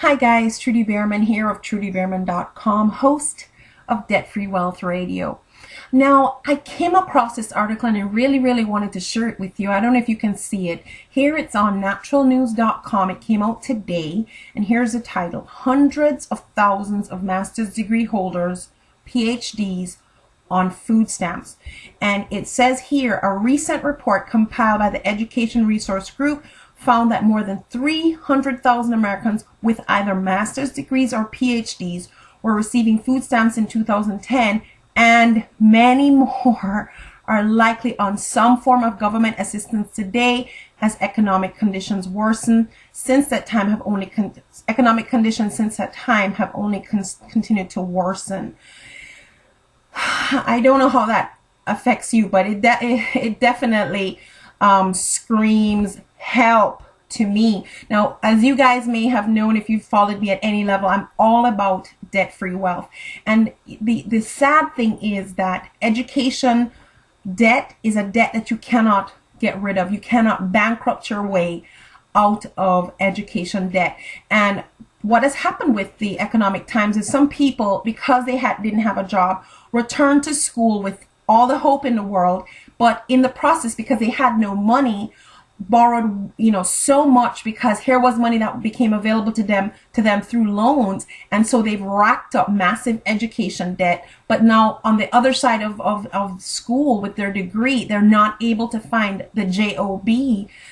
Hi guys, Trudy Beerman here of TrudyBeerman.com, host of Debt Free Wealth Radio. Now, I came across this article and I really wanted to share it with you. I don't know if you can see it. Here it's on naturalnews.com. It came out today, and here's the title: Hundreds of thousands of master's degree holders, PhDs, on food stamps. And it says here, a recent report compiled by the Education Resource Group found that more than 300,000 Americans with either master's degrees or PhDs were receiving food stamps in 2010, and many more are likely on some form of government assistance today as economic conditions worsen. Since that time have only continued to worsen. I don't know how that affects you, but it definitely screams help to me. Now, as you guys may have known, if you've followed me at any level, I'm all about debt-free wealth. And the sad thing is that education debt is a debt that you cannot get rid of. You cannot bankrupt your way out of education debt. And what has happened with the economic times is some people, because they didn't have a job, returned to school with all the hope in the world, but in the process, because they had no money, borrowed so much, because here was money that became available to them through loans, and so they've racked up massive education debt. But now on the other side of school with their degree, they're not able to find the job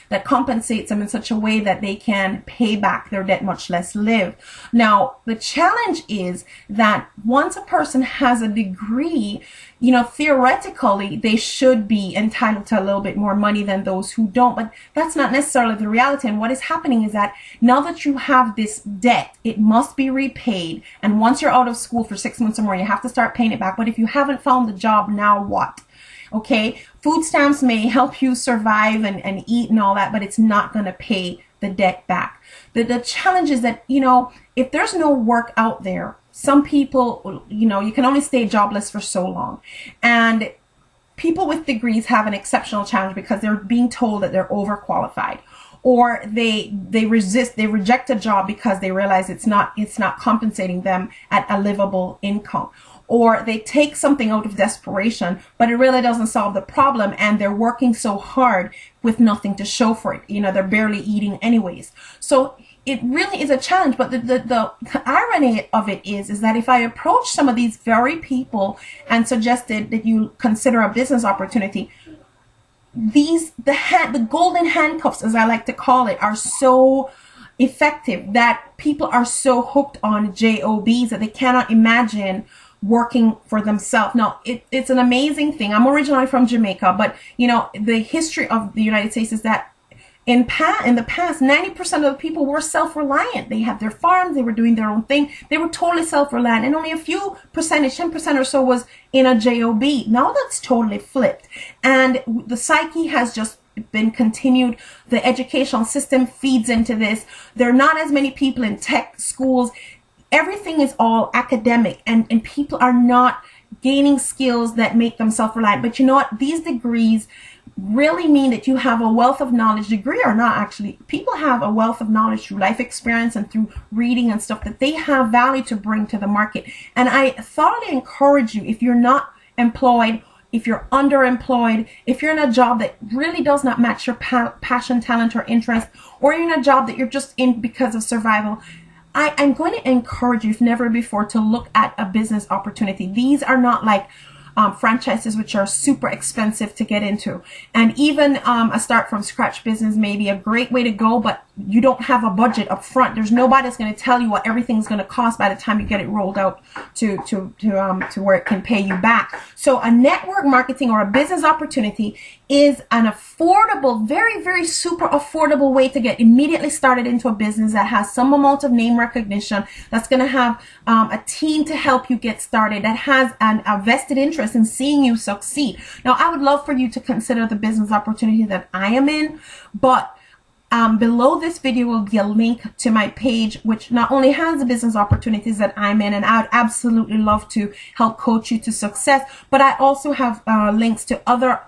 that compensates them in such a way that they can pay back their debt, much less live. Now the challenge is that once a person has a degree, theoretically they should be entitled to a little bit more money than those who don't, but that's not necessarily the reality. And what is happening is that now that you have this debt, it must be repaid, and once you're out of school for 6 months or more, you have to start paying it back. But if you haven't found the job, now what? Okay, food stamps may help you survive and eat and all that, but it's not going to pay the debt back. The challenge is that, if there's no work out there, some people, you can only stay jobless for so long. And people with degrees have an exceptional challenge because they're being told that they're overqualified, or they reject a job because they realize it's not compensating them at a livable income, or they take something out of desperation, but it really doesn't solve the problem, and they're working so hard with nothing to show for it. They're barely eating anyways. So it really is a challenge. But the irony of it is that if I approach some of these very people and suggested that you consider a business opportunity, the golden handcuffs, as I like to call it, are so effective that people are so hooked on jobs that they cannot imagine working for themselves. Now, it's an amazing thing. I'm originally from Jamaica, but the history of the United States is that in the past, 90% of the people were self-reliant. They had their farms, they were doing their own thing, they were totally self-reliant, and only a few percentage, 10% or so, was in a job. Now that's totally flipped, and the psyche has just been continued. The educational system feeds into this. There are not as many people in tech schools. Everything is all academic, and people are not gaining skills that make them self-reliant. But you know what? These degrees really mean that you have a wealth of knowledge. Degree or not, actually, people have a wealth of knowledge through life experience and through reading and stuff, that they have value to bring to the market. And I thoroughly encourage you, if you're not employed, if you're underemployed, if you're in a job that really does not match your passion, talent, or interest, or you're in a job that you're just in because of survival, I'm going to encourage you, if never before, to look at a business opportunity. These are not like franchises, which are super expensive to get into. And even a start from scratch business may be a great way to go, but you don't have a budget up front. There's nobody that's going to tell you what everything's going to cost by the time you get it rolled out to where it can pay you back. So a network marketing or a business opportunity is an affordable, very super affordable way to get immediately started into a business that has some amount of name recognition, that's going to have a team to help you get started, that has a vested interest in seeing you succeed. Now, I would love for you to consider the business opportunity that I am in, but below this video will be a link to my page, which not only has the business opportunities that I'm in, and I would absolutely love to help coach you to success, but I also have links to other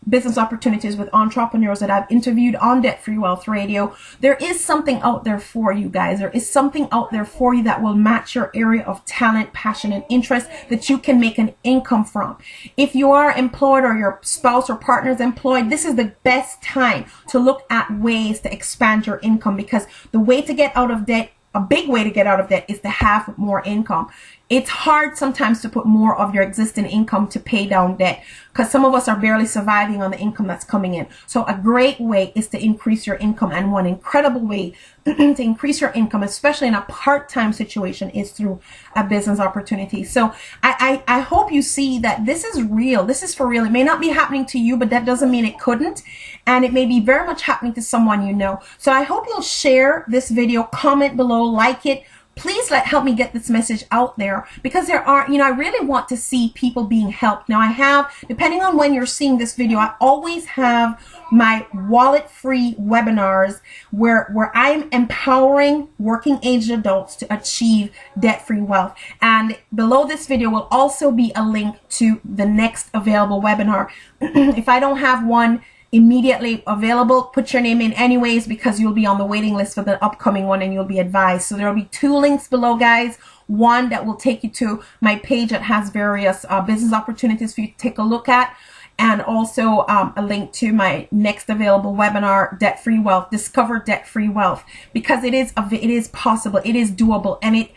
business opportunities with entrepreneurs that I've interviewed on Debt Free Wealth Radio. There is something out there for you guys. There is something out there for you that will match your area of talent, passion, and interest that you can make an income from. If you are employed or your spouse or partner is employed, this is the best time to look at ways to expand your income, because the way to get out of debt, a big way to get out of debt, is to have more income. It's hard sometimes to put more of your existing income to pay down debt, because some of us are barely surviving on the income that's coming in. So a great way is to increase your income, and one incredible way to increase your income, especially in a part-time situation, is through a business opportunity. So I hope you see that this is real. This is for real. It may not be happening to you, but that doesn't mean it couldn't. And it may be very much happening to someone you know. So I hope you'll share this video, comment below, like it. Please help me get this message out there, because there are, I really want to see people being helped. Now I have, depending on when you're seeing this video, I always have my wallet-free webinars where I'm empowering working age adults to achieve debt-free wealth. And below this video will also be a link to the next available webinar. If I don't have one immediately available, put your name in anyways, because you'll be on the waiting list for the upcoming one and you'll be advised. So there will be 2 links below, guys. One that will take you to my page that has various business opportunities for you to take a look at, and also a link to my next available webinar, Debt Free Wealth, Discover Debt Free Wealth, because it is possible, it is doable, and it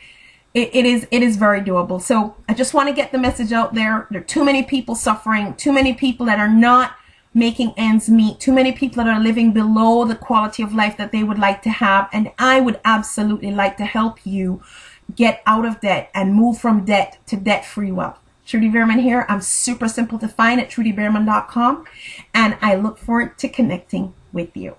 is very doable. So I just want to get the message out there. There are too many people suffering, too many people that are not making ends meet, too many people that are living below the quality of life that they would like to have, and I would absolutely like to help you get out of debt and move from debt to debt-free wealth. Trudy Beerman here. I'm super simple to find at trudybeerman.com, and I look forward to connecting with you.